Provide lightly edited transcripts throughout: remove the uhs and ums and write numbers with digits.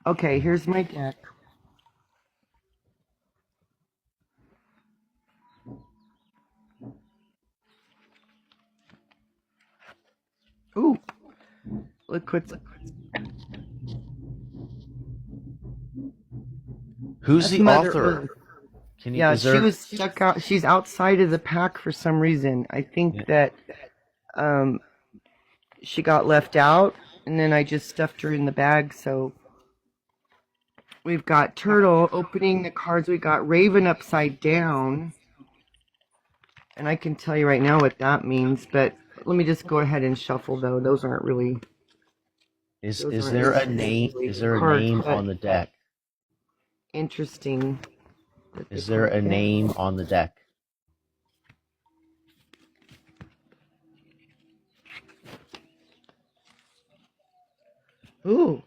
Okay, here's my deck. Ooh, look what's... Who's That's the Mother author? Earth. Can you? Yeah, Is she there? was stuck out. She's outside of the pack for some reason. I think Yeah. that um, she got left out, and then I just stuffed her in the bag. So we've got Turtle opening the cards. We got Raven upside down, and I can tell you right now what that means. But let me just go ahead and shuffle, though. Those aren't really. Those Is aren't there a name? necessarily Is there a cards, name but on the deck? interesting that the Is there card. a Yeah. name on the deck? Ooh.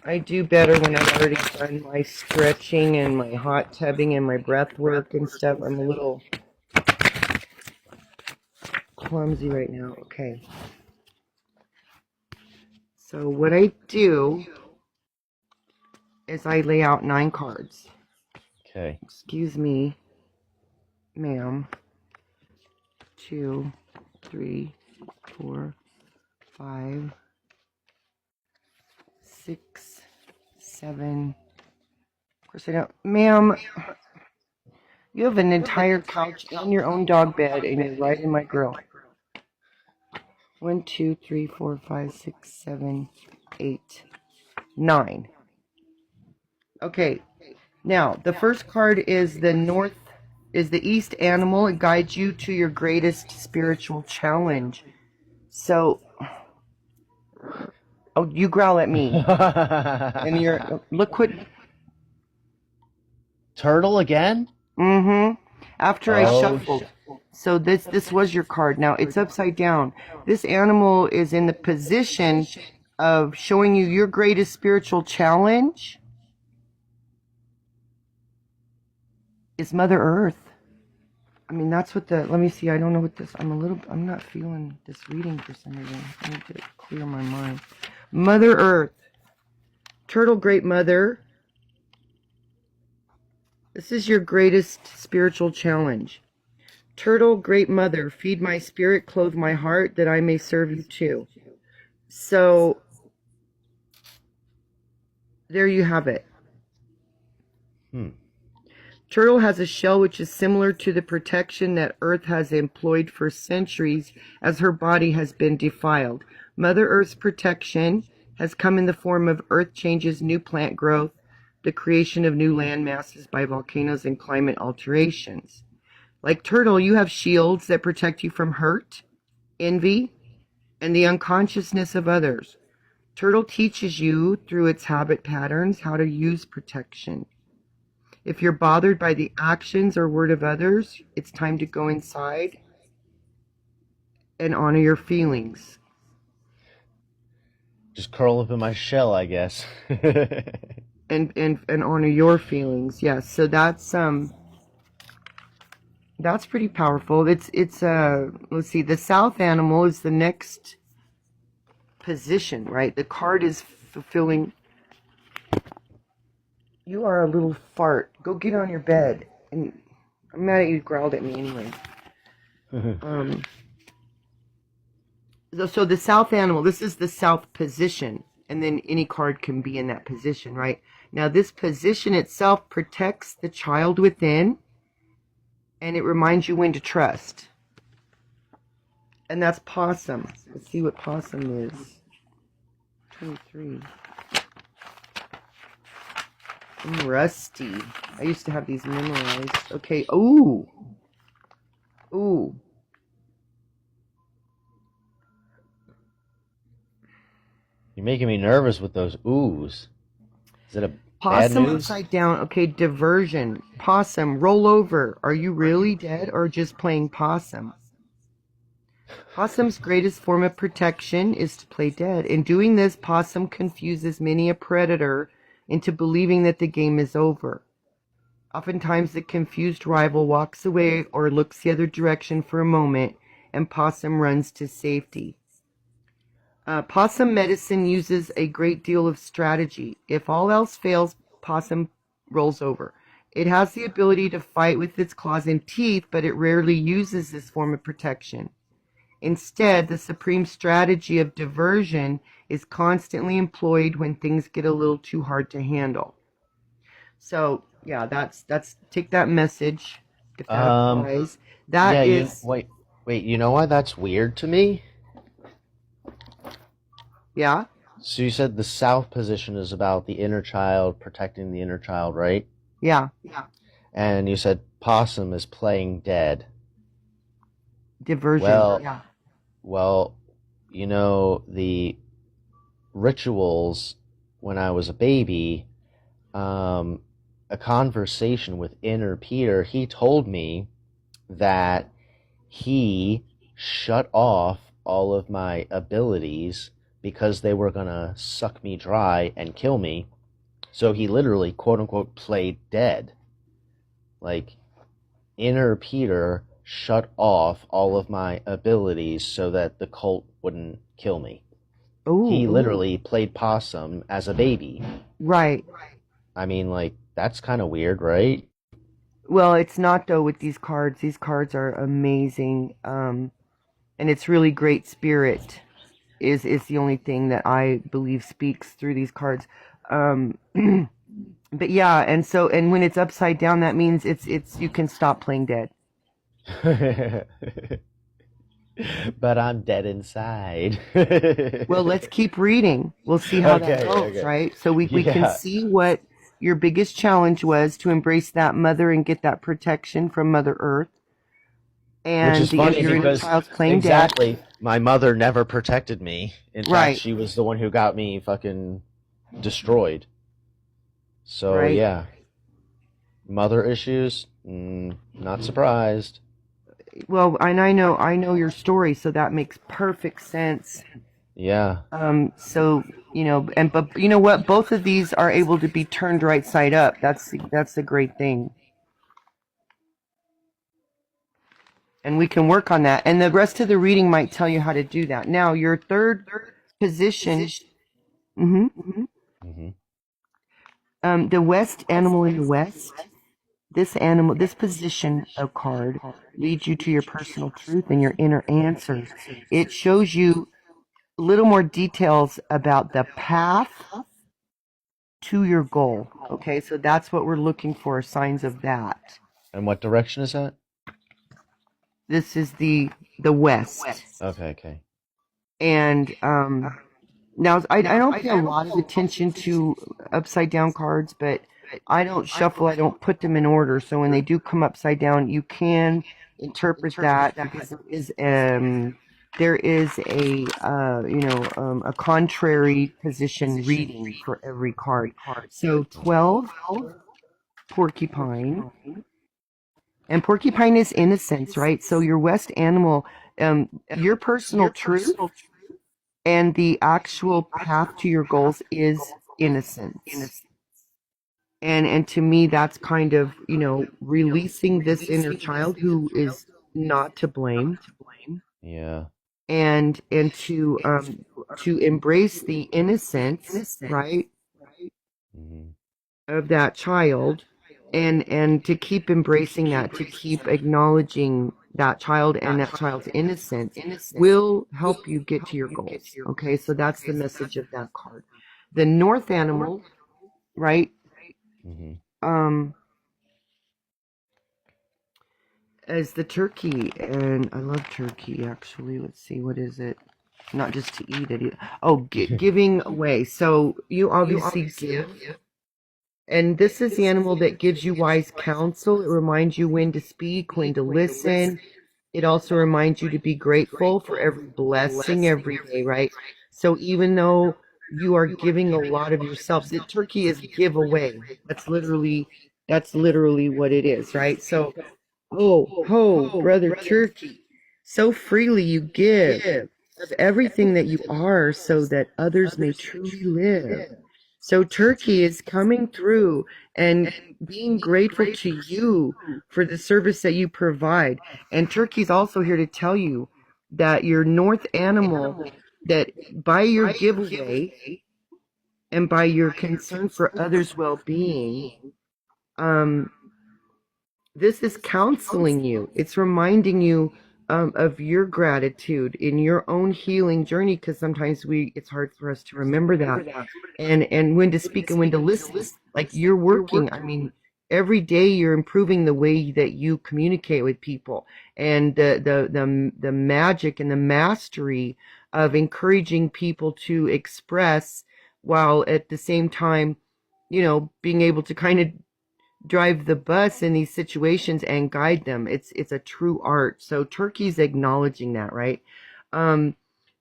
I do better when I've already done my stretching and my hot tubbing and my breath work and stuff. I'm a little clumsy right now. Okay. So what I do is I lay out 9 cards. Okay. Excuse me, ma'am. 2, 3, 4, 5, 6, 7. Of course I don't. Ma'am, you have an entire couch and your own dog bed, and you're right in my grill. 1, 2, 3, 4, 5, 6, 7, 8, 9. Okay. Now, the first card is the East Animal. It guides you to your greatest spiritual challenge. So, oh, you growl at me. And look what, Turtle again? after I Oh, shuffled. So this was your card. Now, it's upside down. This animal is in the position of showing you your greatest spiritual challenge is Mother Earth. I mean, that's what let me see, I don't know what this, I'm not feeling this reading for some reason. I need to clear my mind. Mother Earth. Turtle Great Mother. This is your greatest spiritual challenge. Turtle Great Mother, feed my spirit, clothe my heart, that I may serve you too. So, there you have it. Turtle has a shell which is similar to the protection that Earth has employed for centuries as her body has been defiled. Mother Earth's protection has come in the form of earth changes, new plant growth, the creation of new land masses by volcanoes, and climate alterations. Like Turtle, you have shields that protect you from hurt, envy, and the unconsciousness of others. Turtle teaches you through its habit patterns how to use protection. If you're bothered by the actions or word of others, it's time to go inside and honor your feelings. just curl up in my shell, I guess. And honor your feelings. Yes. So that's pretty powerful. It's let's see, the South Animal is the next position, right? The card is fulfilling. You are a little fart. Go get on your bed. And I'm mad at you, growled at me anyway. So the South Animal, this is the South position, and then any card can be in that position, right? Now this position itself protects the child within, and it reminds you when to trust. And that's Possum. Let's see what Possum is. 23. I'm rusty. I used to have these memorized. Okay. Ooh. Ooh. You're making me nervous with those oohs. Is it a bad Possum news? upside down. Okay, diversion. Possum, roll over. Are you really dead or just playing possum? Possum's greatest form of protection is to play dead. In doing this, Possum confuses many a predator into believing that the game is over. Oftentimes, the confused rival walks away or looks the other direction for a moment, and possum runs to safety. Possum medicine uses a great deal of strategy. If all else fails, possum rolls over. It has the ability to fight with its claws and teeth, but it rarely uses this form of protection. Instead, the supreme strategy of diversion is constantly employed when things get a little too hard to handle. So, yeah, that's take that message if that applies. That Yeah, is, wait, you know why that's weird to me? yeah, So you said the south position is about the inner child, protecting the inner child, right? yeah, And you said possum is playing dead. diversion, Well, yeah. well, the rituals when I was a baby, a conversation with inner Peter, he told me that he shut off all of my abilities because they were gonna suck me dry and kill me. So he literally, quote unquote, played dead. Like, inner Peter shut off all of my abilities so that the cult wouldn't kill me. He Ooh, literally played possum as a baby. right. I mean, like, that's kind of weird, right? Well, it's not though with these cards. These cards are amazing, and it's really great spirit is the only thing that I believe speaks through these cards. Um, but yeah, and when it's upside down, that means it's you can stop playing dead. But I'm dead inside. Well, let's keep reading. We'll see how that Okay, goes, okay. right? So we can Yeah. see what your biggest challenge was to embrace that mother and get that protection from Mother Earth. Which And is funny your inner because child's playing dead. exactly, my mother never protected me. In fact, Right, she was the one who got me fucking destroyed. So right. yeah, mother issues, not surprised. Well, and I know your story, so that makes perfect sense. Yeah. So but you know what? Both of these are able to be turned right side up. That's a great thing, and we can work on that. And the rest of the reading might tell you how to do that. Now, your third position, hmm Hmm. the West animal in the West. This position of card leads you to your personal truth and your inner answers. It shows you a little more details about the path to your goal. Okay, so that's what we're looking for, signs of that. And what direction is that? This is the West. Okay, okay. And now I don't pay a lot of attention to upside down cards, but I don't shuffle, I don't put them in order. So when they do come upside down, you can interpret that because there is a contrary position reading for every card. So 12, porcupine. And porcupine is innocence, right? So your West animal, your personal truth and the actual path to your goals is innocence. And to me, that's kind of, releasing this inner child who is not to blame, Yeah. and to embrace the innocence, right, Hmm. of that child, and to keep embracing that, to keep acknowledging that child and that child's innocence will help you get to your goals. Okay, so that's the message of that card. The North animal, right? Hmm. Um, as the turkey, and I love turkey actually. Let's see, what is it? Not just to eat it. Oh, giving away. So you obviously give. And this is the animal that gives you wise counsel. It reminds you when to speak, when to listen. It also reminds you to be grateful for every blessing every day, right? So even though you are giving a lot of yourself, the turkey is giveaway. That's literally what it is, right? So, oh, ho, brother turkey, so freely you give of everything that you are so that others may truly live. So Turkey is coming through and being grateful to you for the service that you provide. And Turkey's also here to tell you that your north animal, that by your giveaway and by your concern for others' well-being, um, this is counseling you. It's reminding you of your gratitude in your own healing journey, because sometimes it's hard for us to remember that, and when to speak and when to listen. Like, you're working. I mean, every day you're improving the way that you communicate with people, and the magic and the mastery of encouraging people to express, while at the same time, being able to kind of drive the bus in these situations and guide them. It's a true art. So Turkey's acknowledging that, right? Um,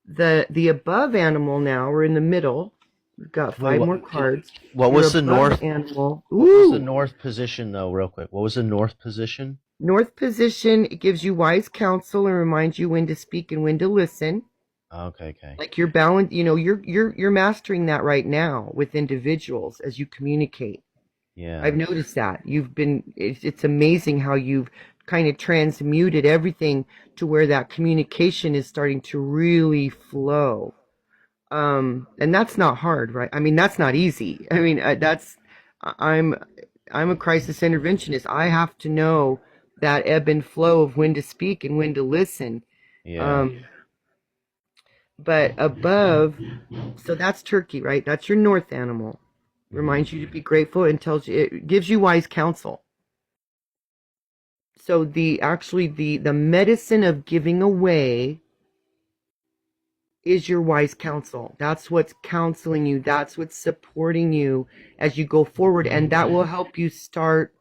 the above animal, now we're in the middle. We've got Wait, five more cards. what Your was the above north? animal. What was the Ooh, north position, though, real quick? What was the north position? north position. It gives you wise counsel and reminds you when to speak and when to listen. Okay, okay. Like, you're balanced. You're mastering that right now with individuals as you communicate. Yeah. I've noticed that. It's amazing how you've kind of transmuted everything to where that communication is starting to really flow. And that's not hard, right? I mean, that's not easy. I mean, I'm, I'm a crisis interventionist. I have to know that ebb and flow of when to speak and when to listen. Yeah. But above, so that's Turkey, right? That's your north animal. Reminds you to be grateful and it gives you wise counsel. So the medicine of giving away is your wise counsel. That's what's counseling you. That's what's supporting you as you go forward, and that will help you start,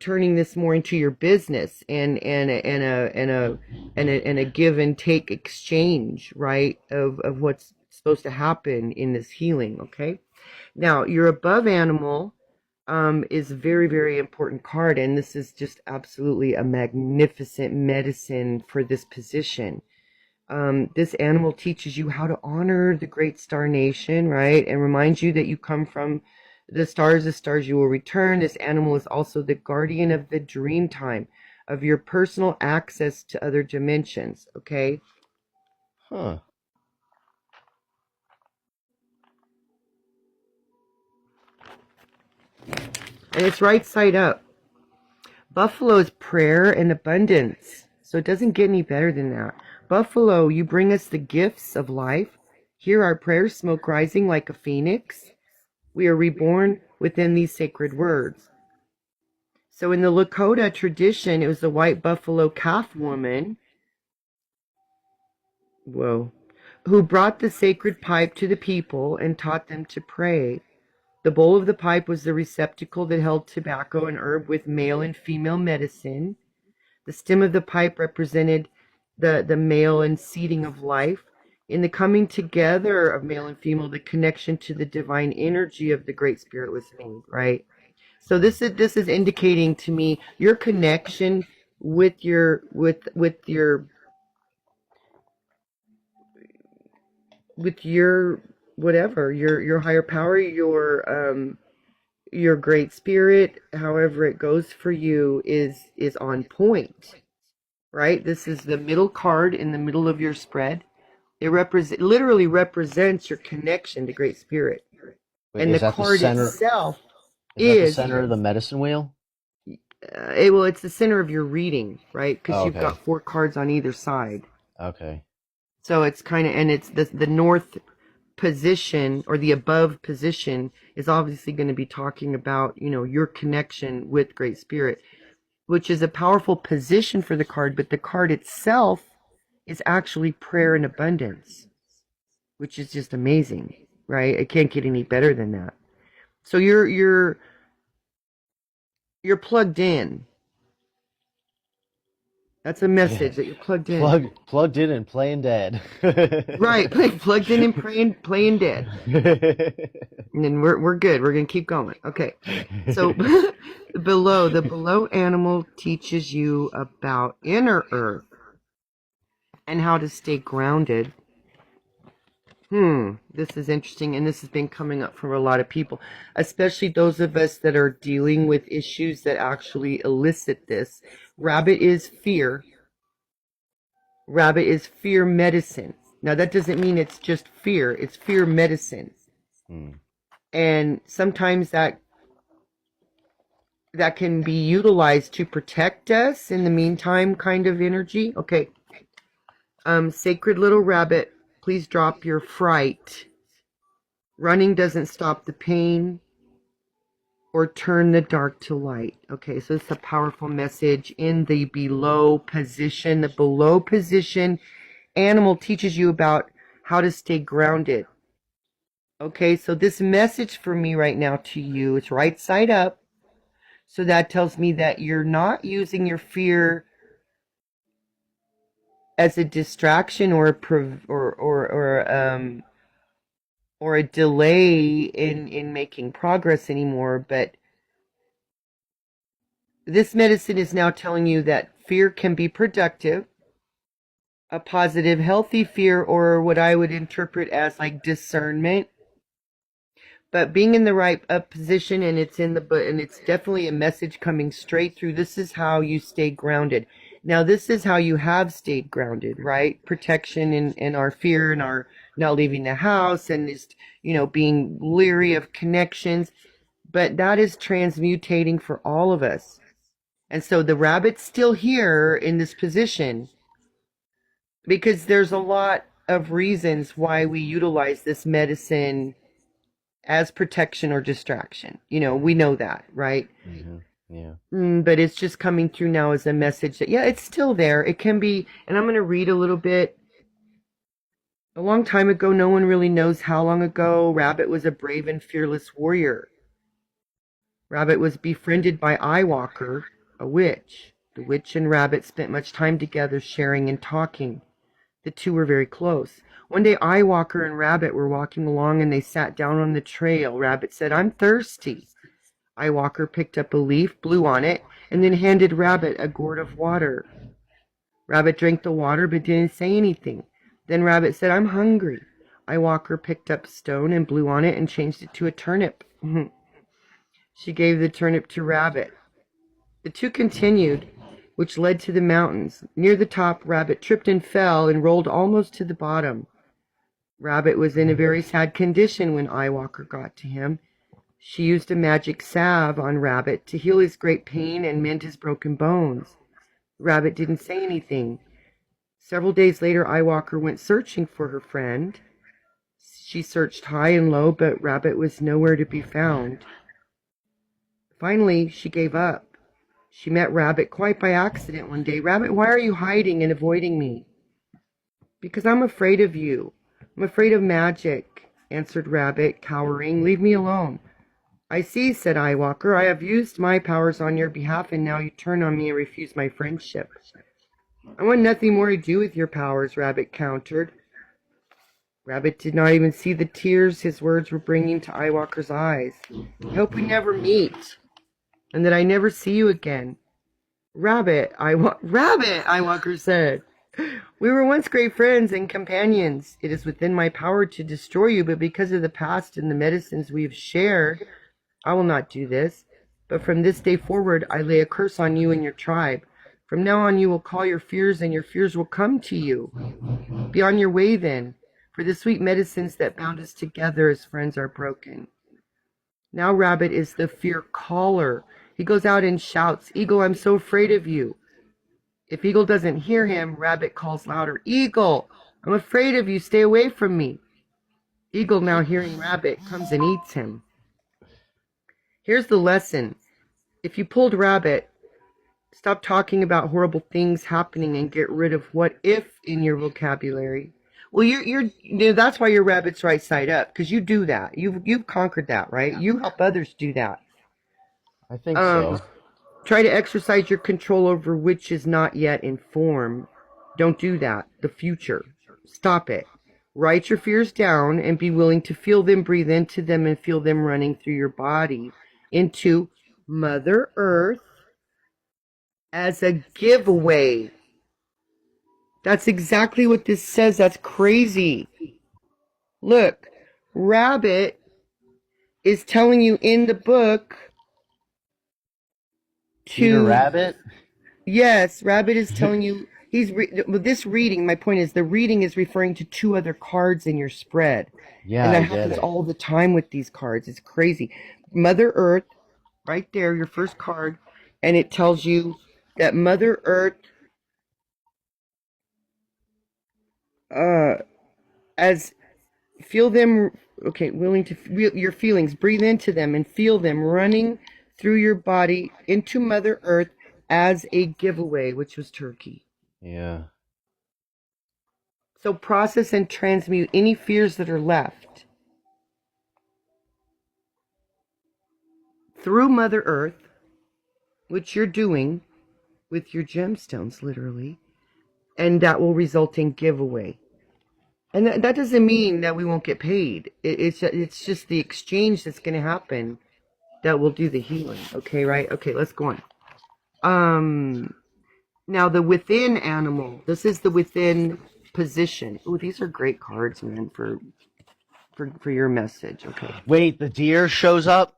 turning this more into your business, and a give and take exchange, right? Of what's supposed to happen in this healing. Okay. Now, your above animal is a very, very important card, and this is just absolutely a magnificent medicine for this position. This animal teaches you how to honor the great star nation, right? And reminds you that you come from the stars you will return. This animal is also the guardian of the dream time, of your personal access to other dimensions, okay? Huh. And it's right side up. Buffalo is prayer and abundance. So it doesn't get any better than that. Buffalo, you bring us the gifts of life. Hear our prayers, smoke rising like a phoenix. We are reborn within these sacred words. So in the Lakota tradition, it was the white buffalo calf woman, who brought the sacred pipe to the people and taught them to pray. The bowl of the pipe was the receptacle that held tobacco and herb with male and female medicine. The stem of the pipe represented the male and seeding of life. In the coming together of male and female, the connection to the divine energy of the Great Spirit was made, right? So this is indicating to me your connection with your whatever, your higher power, your Great Spirit, however it goes for you, is on point. Right? This is the middle card in the middle of your spread. It literally represents your connection to Great Spirit. Wait, And is the that the card center? itself Is that the is, center of the medicine wheel? it's the center of your reading, right? Because Oh, you've okay. got 4 cards on either side. Okay. So it's kind of, and it's the north position, or the above position, is obviously going to be talking about, your connection with Great Spirit, which is a powerful position for the card, but the card itself is actually prayer and abundance, which is just amazing, right? It can't get any better than that. So you're plugged in. That's a message, that you're plugged in. Plugged in and playing dead. Right, plugged in and playing dead. And then we're good. We're gonna keep going. Okay. So the below animal teaches you about inner earth and how to stay grounded. This is interesting, and this has been coming up for a lot of people, especially those of us that are dealing with issues that actually elicit this. Rabbit is fear. Rabbit is fear medicine. Now, that doesn't mean it's just fear. It's fear medicine. Hmm. And sometimes that can be utilized to protect us in the meantime kind of energy. Okay. Sacred little rabbit, please drop your fright. Running doesn't stop the pain or turn the dark to light. Okay, so it's a powerful message in the below position. The below position animal teaches you about how to stay grounded. Okay, so this message for me right now to you is right side up. So that tells me that you're not using your fear as a distraction or or a delay in making progress anymore, but this medicine is now telling you that fear can be productive, a positive, healthy fear, or what I would interpret as like discernment. But being in the right position, and it's in the and it's definitely a message coming straight through. This is how you stay grounded. Now, this is how you have stayed grounded, right? Protection and our fear and our not leaving the house and just, being leery of connections. But that is transmutating for all of us. And so the rabbit's still here in this position because there's a lot of reasons why we utilize this medicine as protection or distraction. We know that, right? Mm-hmm. Yeah. But it's just coming through now as a message that, yeah, it's still there. It can be, and I'm going to read a little bit. A long time ago, no one really knows how long ago, Rabbit was a brave and fearless warrior. Rabbit was befriended by Eyewalker, a witch. The witch and Rabbit spent much time together sharing and talking. The two were very close. One day, Eyewalker and Rabbit were walking along and they sat down on the trail. Rabbit said, "I'm thirsty." Eyewalker picked up a leaf, blew on it, and then handed Rabbit a gourd of water. Rabbit drank the water but didn't say anything. Then Rabbit said, "I'm hungry." Eyewalker picked up a stone and blew on it and changed it to a turnip. She gave the turnip to Rabbit. The two continued, which led to the mountains. Near the top, Rabbit tripped and fell and rolled almost to the bottom. Rabbit was in a very sad condition when Eyewalker got to him. She used a magic salve on Rabbit to heal his great pain and mend his broken bones. Rabbit didn't say anything. Several days later, Eyewalker went searching for her friend. She searched high and low, but Rabbit was nowhere to be found. Finally, she gave up. She met Rabbit quite by accident one day. "Rabbit, why are you hiding and avoiding me?" "Because I'm afraid of you. I'm afraid of magic," answered Rabbit, cowering. "Leave me alone." "I see," said Eyewalker. "I have used my powers on your behalf, and now you turn on me and refuse my friendship." "I want nothing more to do with your powers," Rabbit countered. Rabbit did not even see the tears his words were bringing to Eyewalker's eyes. "I hope we never meet, and that I never see you again." Rabbit, Eyewalker said. "We were once great friends and companions. It is within my power to destroy you, but because of the past and the medicines we have shared, I will not do this. But from this day forward, I lay a curse on you and your tribe. From now on, you will call your fears, and your fears will come to you. Be on your way then, for the sweet medicines that bound us together as friends are broken." Now Rabbit is the fear caller. He goes out and shouts, "Eagle, I'm so afraid of you." If Eagle doesn't hear him, Rabbit calls louder, "Eagle, I'm afraid of you. Stay away from me." Eagle, now hearing Rabbit, comes and eats him. Here's the lesson. If you pulled Rabbit, stop talking about horrible things happening and get rid of "what if" in your vocabulary. Well, that's why your Rabbit's right side up, because you do that. You've conquered that, right? You help others do that. I think so. Try to exercise your control over which is not yet in form. Don't do that. The future. Stop it. Write your fears down and be willing to feel them, breathe into them, and feel them running through your body into Mother Earth as a giveaway. That's exactly what this says. That's crazy. Look, Rabbit is telling you in the book Peter to Rabbit? Yes, Rabbit is telling you this reading. My point is the reading is referring to two other cards in your spread, Yeah, and that I get happens it. all the time with these cards. It's crazy. Mother Earth, right there, your first card, and it tells you that Mother Earth, uh, as feel them. Okay, willing to feel your feelings. Breathe into them and feel them running through your body into Mother Earth as a giveaway, which was Turkey. Yeah. So process and transmute any fears that are left through Mother Earth, which you're doing with your gemstones, literally, and that will result in giveaway. And that doesn't mean that we won't get paid. It's just the exchange that's going to happen that will do the healing. Okay, right? Okay, let's go on. Now the within animal. This is the within position. Oh, these are great cards, man, for your message. Okay. Wait, the deer shows up?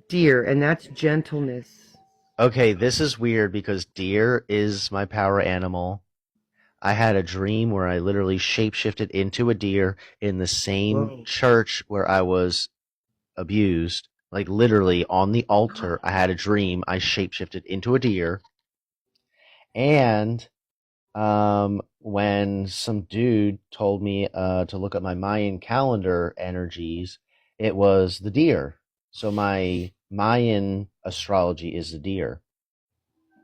Deer, and that's gentleness. Okay, this is weird because deer is my power animal. I had a dream where I literally shapeshifted into a deer in the same Whoa. church where I was abused. Like literally on the altar, I had a dream. I shapeshifted into a deer. And when some dude told me to look at my Mayan calendar energies, it was the deer. So my Mayan astrology is the deer.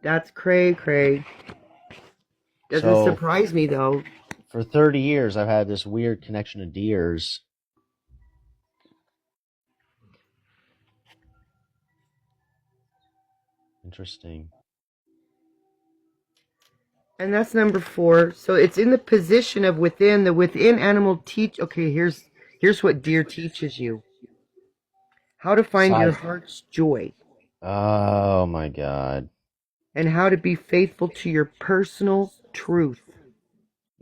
That's cray cray. Doesn't So surprise me though. for 30 years, I've had this weird connection to deers. Interesting. And that's number 4. So it's in the position of within. The within animal teach. Okay, here's what deer teaches you: how to find your Side. heart's joy, Oh my god. and how to be faithful to your personal truth.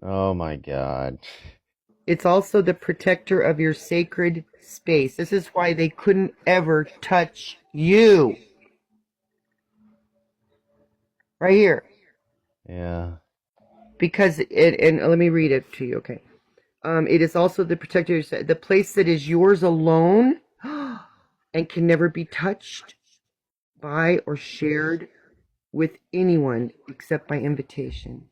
Oh my god. It's also the protector of your sacred space. This is why they couldn't ever touch you. Right here. Yeah. Because it, and let me read it to you, okay. It is also the protector, the place that is yours alone and can never be touched by or shared with anyone except by invitation.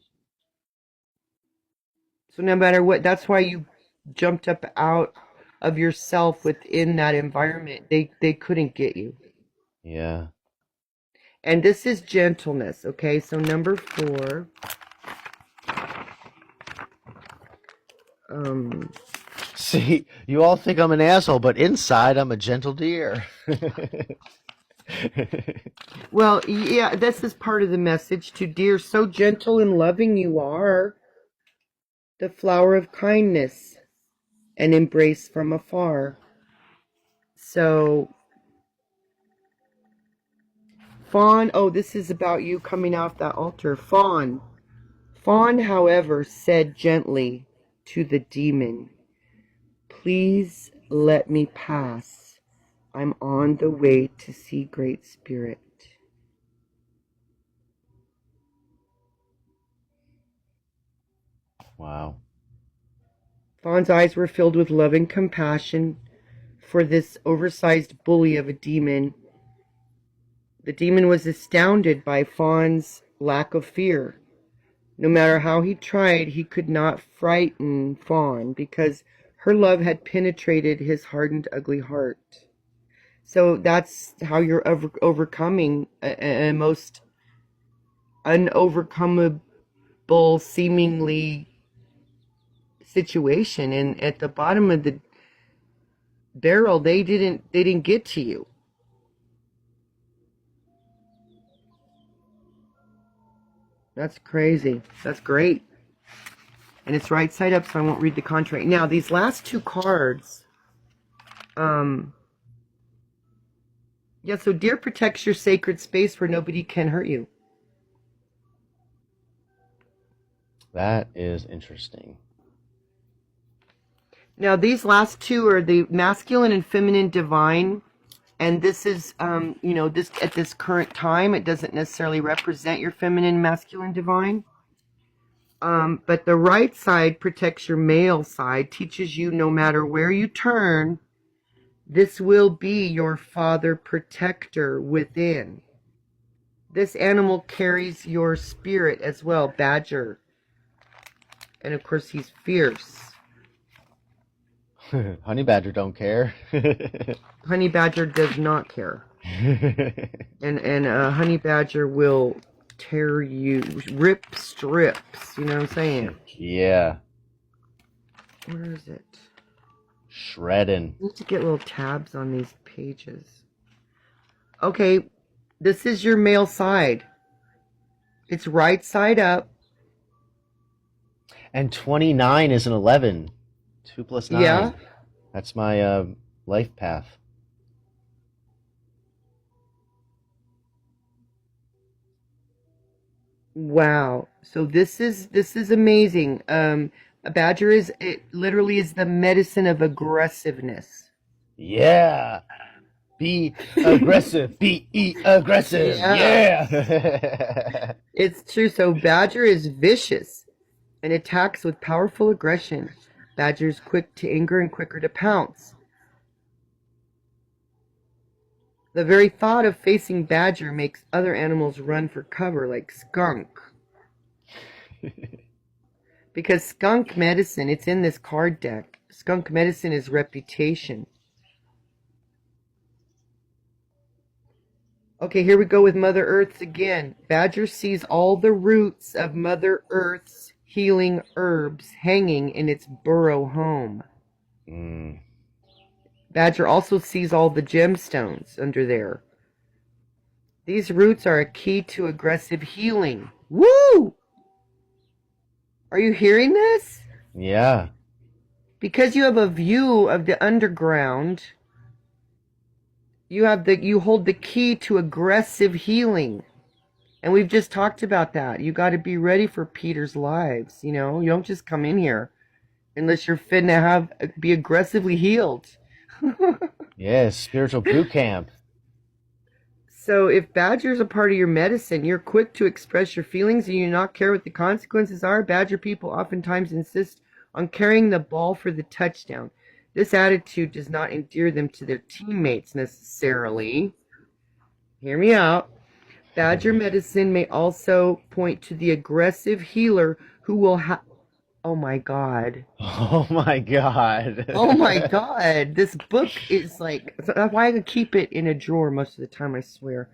So no matter what, that's why you jumped up out of yourself within that environment. They couldn't get you. Yeah. And this is gentleness, okay? So number 4. See, you all think I'm an asshole, but inside I'm a gentle deer. Well, yeah, this is part of the message to dear. So gentle and loving you are, the flower of kindness and embrace from afar. So, Fawn, oh, this is about you coming off that altar. Fawn. Fawn, however, said gently to the demon, "Please let me pass. I'm on the way to see Great Spirit." Wow. Fawn's eyes were filled with loving compassion for this oversized bully of a demon. The demon was astounded by Fawn's lack of fear. No matter how he tried, he could not frighten Fawn because her love had penetrated his hardened, ugly heart. So that's how you're overcoming a most unovercomable, seemingly situation. And at the bottom of the barrel, they didn't get to you. That's crazy. That's great. And it's right side up, so I won't read the contract. Now, these last 2 cards, yeah, so deer protects your sacred space where nobody can hurt you. That is interesting. Now, these last 2 are the masculine and feminine divine And this is, this at this current time, it doesn't necessarily represent your feminine, masculine, divine. But the right side protects your male side, teaches you no matter where you turn, this will be your father protector within. This animal carries your spirit as well, badger. And of course, he's fierce. Honey badger don't care. Honey badger does not care. And a honey badger will tear you, rip strips. You know what I'm saying? Yeah. Where is it? Shredding. I need to get little tabs on these pages. Okay, this is your male side. It's right side up. And 29 is an 11. 2 plus 9. Yeah. That's my life path. Wow. So this is amazing. A badger literally is the medicine of aggressiveness. Yeah. Be aggressive. Be aggressive. Yeah. It's true. So badger is vicious and attacks with powerful aggression. Badger is quick to anger and quicker to pounce. The very thought of facing badger makes other animals run for cover, like skunk. Because skunk medicine, it's in this card deck. Skunk medicine is reputation. Okay, here we go with Mother Earth's again. Badger sees all the roots of Mother Earth's healing herbs hanging in its burrow home. Badger also sees all the gemstones under there. These roots are a key to aggressive healing. Woo! Are you hearing this? Yeah. Because you have a view of the underground, you hold the key to aggressive healing. And we've just talked about that. You got to be ready for Peter's lives, you know? You don't just come in here unless you're fit to be aggressively healed. Yeah, spiritual boot camp. So if badger's a part of your medicine, you're quick to express your feelings and you do not care what the consequences are. Badger people oftentimes insist on carrying the ball for the touchdown. This attitude does not endear them to their teammates necessarily. Hear me out. Badger medicine may also point to the aggressive healer who will Oh my God. Oh my God. Oh my God. This book is like, that's why I keep it in a drawer most of the time, I swear.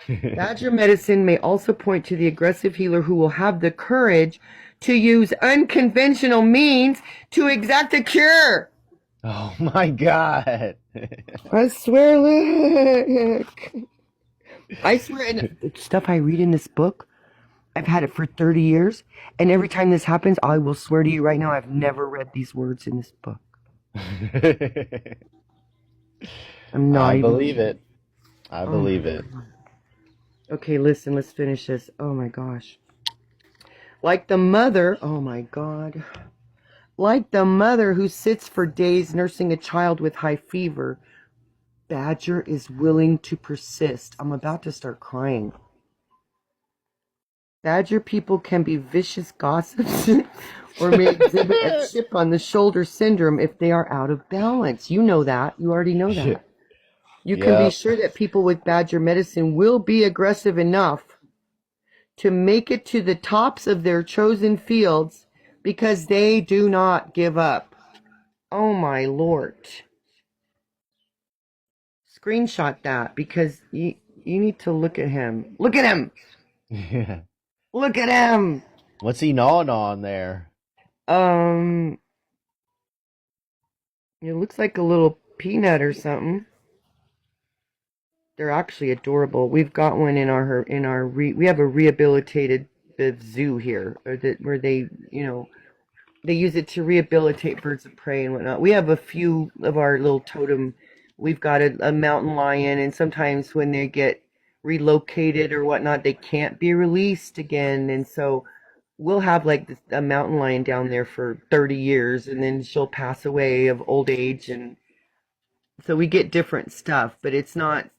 Badger medicine may also point to the aggressive healer who will have the courage to use unconventional means to exact a cure. Oh my God. I swear, look. I swear, and the stuff I read in this book, I've had it for 30 years, and every time this happens, I will swear to you right now, I've never read these words in this book. I'm not I even... believe it. I believe it. Okay, listen, let's finish this. Oh my gosh. Like the mother, oh my God. Like the mother who sits for days nursing a child with high fever, badger is willing to persist. I'm about to start crying. Badger people can be vicious gossips or may exhibit a chip on the shoulder syndrome if they are out of balance. You know that. You already know that. You can be sure that people with badger medicine will be aggressive enough to make it to the tops of their chosen fields because they do not give up. Oh my Lord. Screenshot that because you need to look at him. Look at him! Yeah. Look at him! What's he gnawing on there? It looks like a little peanut or something. They're actually adorable. We've got one we have a rehabilitated zoo here, where they, they use it to rehabilitate birds of prey and whatnot. We have a few of our little totem. We've got a mountain lion, and sometimes when they get relocated or whatnot, they can't be released again, and so we'll have like a mountain lion down there for 30 years, and then she'll pass away of old age, and So we get different stuff, but it's not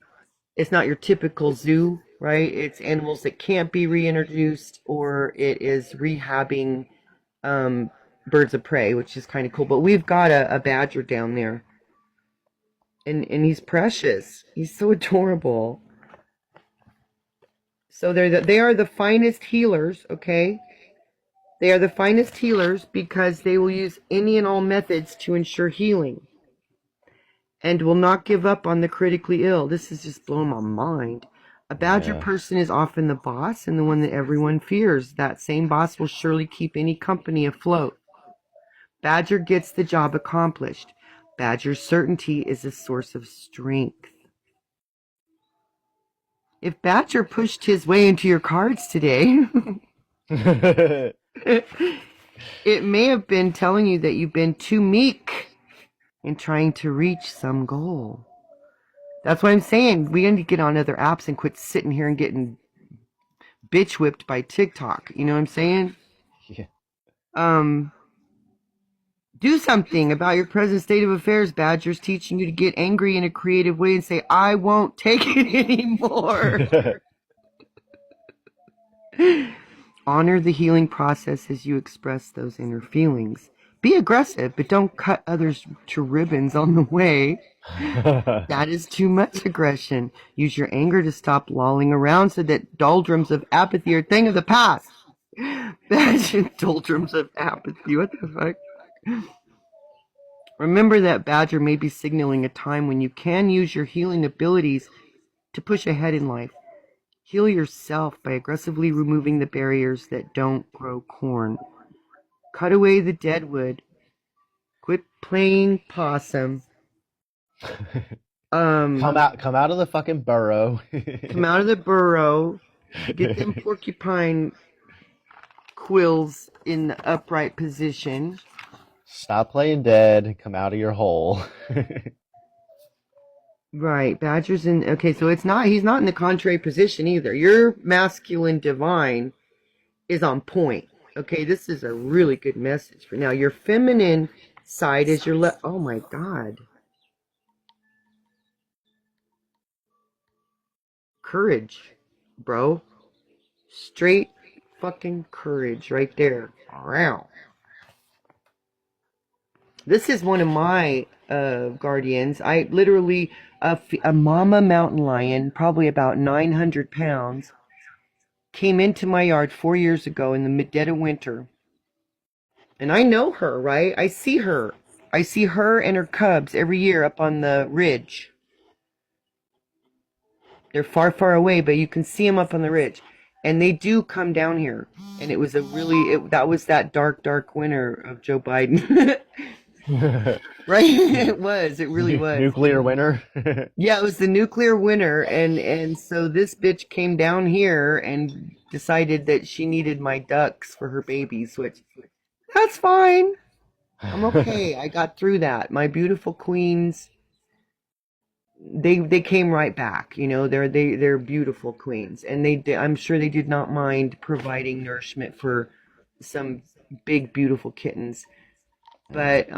your typical zoo, right? It's animals that can't be reintroduced, or it is rehabbing um, birds of prey, which is kind of cool. But we've got a badger down there, and he's precious. He's so adorable. So they are the finest healers, okay? They are the finest healers because they will use any and all methods to ensure healing and will not give up on the critically ill. This is just blowing my mind. A badger Yeah. person is often the boss and the one that everyone fears. That same boss will surely keep any company afloat. Badger gets the job accomplished. Badger's certainty is a source of strength. If Badger pushed his way into your cards today, it may have been telling you that you've been too meek in trying to reach some goal. That's what I'm saying. We need to get on other apps and quit sitting here and getting bitch whipped by TikTok. You know what I'm saying? Yeah. Um, do something about your present state of affairs. Badger's teaching you to get angry in a creative way and say, I won't take it anymore. Honor the healing process as you express those inner feelings. Be aggressive, but don't cut others to ribbons on the way. That is too much aggression. Use your anger to stop lolling around so that doldrums of apathy are a thing of the past. Imagine doldrums of apathy. What the fuck? Remember that Badger may be signaling a time when you can use your healing abilities to push ahead in life. Heal yourself by aggressively removing the barriers that don't grow corn. Cut away the deadwood. Quit playing possum. Come out of the fucking burrow. Come out of the burrow. Get them porcupine quills in the upright position. Stop playing dead. Come out of your hole. Right, Badger's in. Okay, so he's not in the contrary position either. Your masculine divine is on point. Okay, this is a really good message for now. Your feminine side is your oh my God. Courage, bro. Straight fucking courage right there. Wow. This is one of my guardians. I literally, a mama mountain lion, probably about 900 pounds, came into my yard 4 years ago in the dead of winter. And I know her, right? I see her. I see her and her cubs every year up on the ridge. They're far, far away, but you can see them up on the ridge. And they do come down here. And it was that was that dark, dark winter of Joe Biden. Right? It really was. Nuclear winter. Yeah, it was the nuclear winter, and so this bitch came down here and decided that she needed my ducks for her babies, which that's fine. I'm okay. I got through that. My beautiful queens, they came right back. You know, they're beautiful queens, and I'm sure they did not mind providing nourishment for some big beautiful kittens. But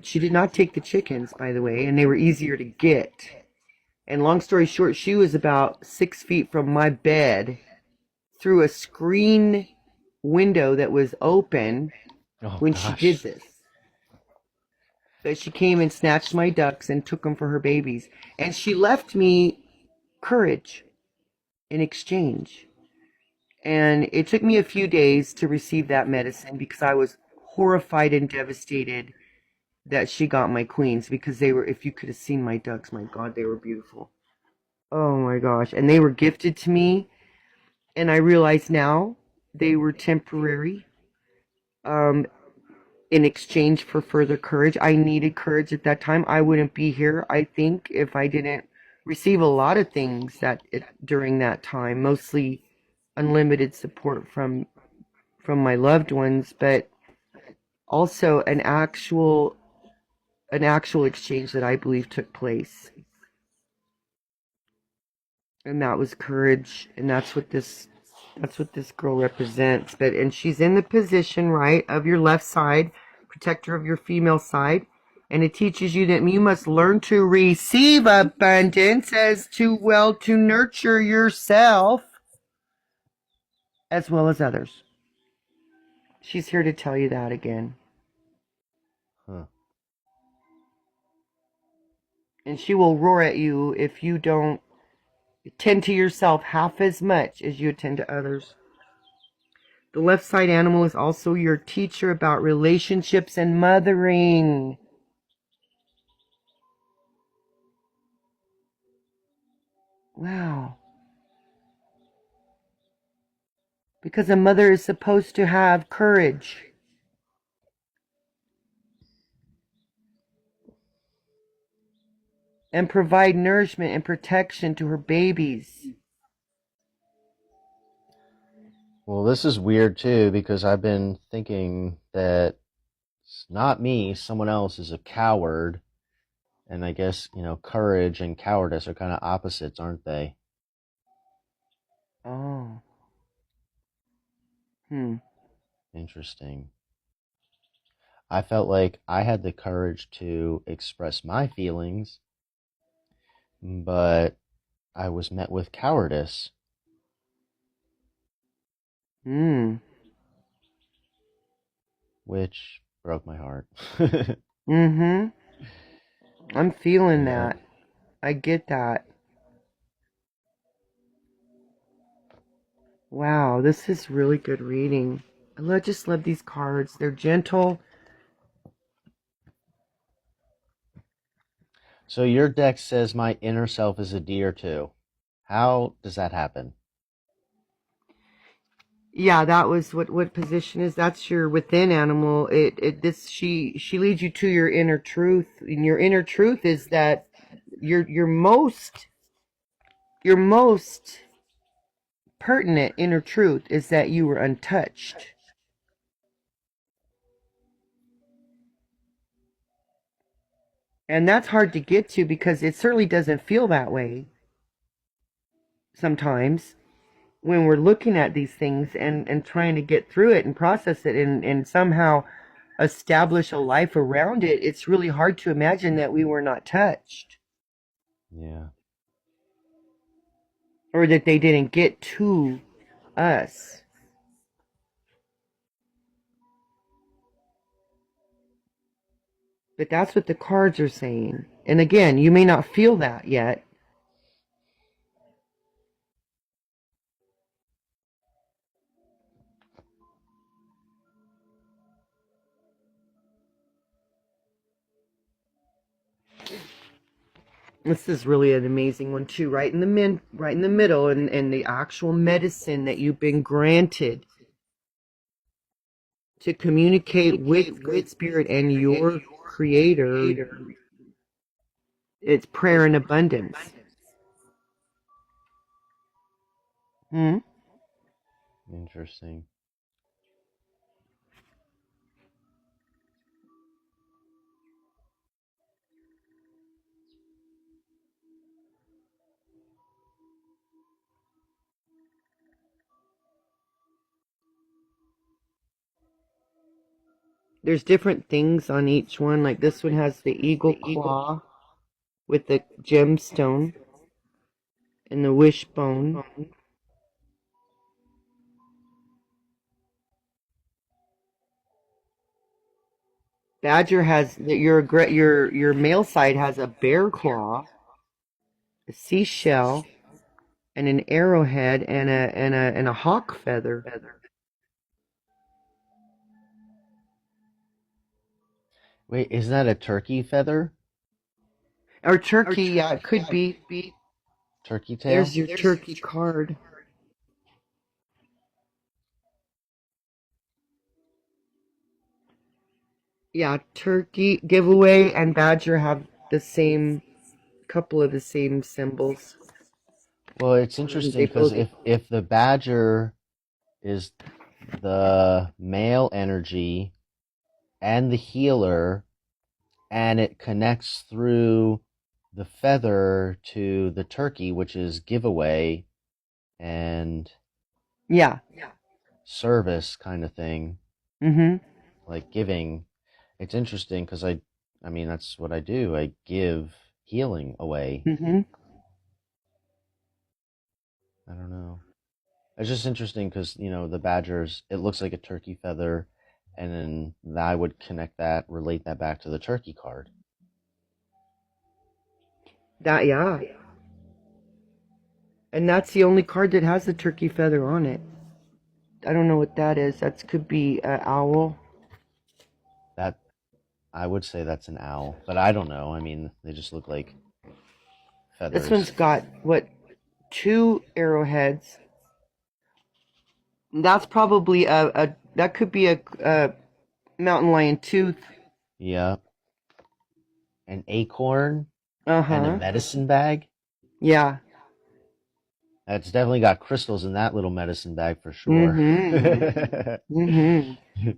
she did not take the chickens, by the way, and they were easier to get. And long story short, she was about 6 feet from my bed through a screen window that was open when she did this. But she came and snatched my ducks and took them for her babies. And she left me courage in exchange. And it took me a few days to receive that medicine because I was horrified and devastated that she got my queens, because they were, if you could have seen my ducks, my God, they were beautiful. Oh my gosh. And they were gifted to me. And I realize now they were temporary in exchange for further courage. I needed courage at that time. I wouldn't be here, I think, if I didn't receive a lot of things during that time, mostly unlimited support from my loved ones, but also an actual exchange that I believe took place. And that was courage, and that's what this girl represents. And she's in the position, right, of your left side, protector of your female side, And it teaches you that you must learn to receive abundance as to to nurture yourself as well as others. She's here to tell you that again. Huh. And she will roar at you if you don't tend to yourself half as much as you attend to others. The left side animal is also your teacher about relationships and mothering. Wow. Because a mother is supposed to have courage and provide nourishment and protection to her babies. Well, this is weird too because I've been thinking that it's not me, someone else is a coward. And I guess, courage and cowardice are kind of opposites, aren't they? Oh. Interesting. I felt like I had the courage to express my feelings, but I was met with cowardice. Which broke my heart. Mm-hmm. I'm feeling Yeah. that. I get that. Wow, this is really good reading. Just love these cards. They're gentle. So your deck says my inner self is a deer too. How does that happen? Yeah, that was what position is. That's your within animal. She leads you to your inner truth. And your inner truth is that your most pertinent inner truth is that you were untouched. And that's hard to get to because it certainly doesn't feel that way sometimes when we're looking at these things and trying to get through it and process it and somehow establish a life around it. It's really hard to imagine that we were not touched. Yeah. Or that they didn't get to us. But that's what the cards are saying. And again, you may not feel that yet. This is really an amazing one too, right in the middle, and the actual medicine that you've been granted to communicate with Great Spirit and your Creator. It's prayer and abundance. Interesting. There's different things on each one. Like this one has the eagle claw with the gemstone and the wishbone. Badger has your male side has a bear claw, a seashell, and an arrowhead and a hawk feather. Wait, isn't that a turkey feather? Or turkey, yeah, it could be. Turkey tail? There's your turkey card. Yeah, turkey giveaway and badger have the same couple of the same symbols. Well, it's interesting because if the badger is the male energy and the healer, and it connects through the feather to the turkey, which is giveaway and Yeah. service kind of thing, Mm-hmm. like giving. It's interesting because I I mean, that's what I do. I give healing away. Mm-hmm. I don't know. It's just interesting because, the badgers, it looks like a turkey feather, and then I would relate that back to the turkey card. That, yeah. And that's the only card that has the turkey feather on it. I don't know what that is. That could be an owl. That, I would say that's an owl, but I don't know. I mean, they just look like This one's feathers. got, what, 2 arrowheads. That's probably that could be a mountain lion tooth. Yeah. An acorn and a Uh-huh. medicine bag. Yeah. It's definitely got crystals in that little medicine bag for sure. Mm-hmm. Mm-hmm.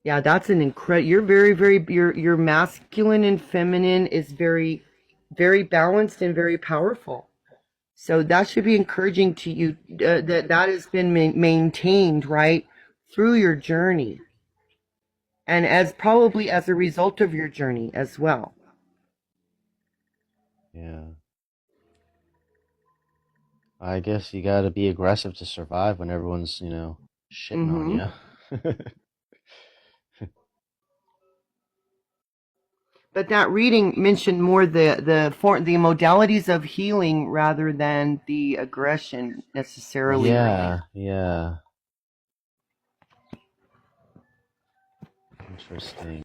Yeah, that's an incredible. You're very, very. Your masculine and feminine is very, very balanced and very powerful. So that should be encouraging to you. That has been maintained right through your journey, and as probably as a result of your journey as well. Yeah. I guess you gotta be aggressive to survive when everyone's, shitting on Mm-hmm. you. But that reading mentioned more the modalities of healing rather than the aggression necessarily. Yeah, yeah. Interesting.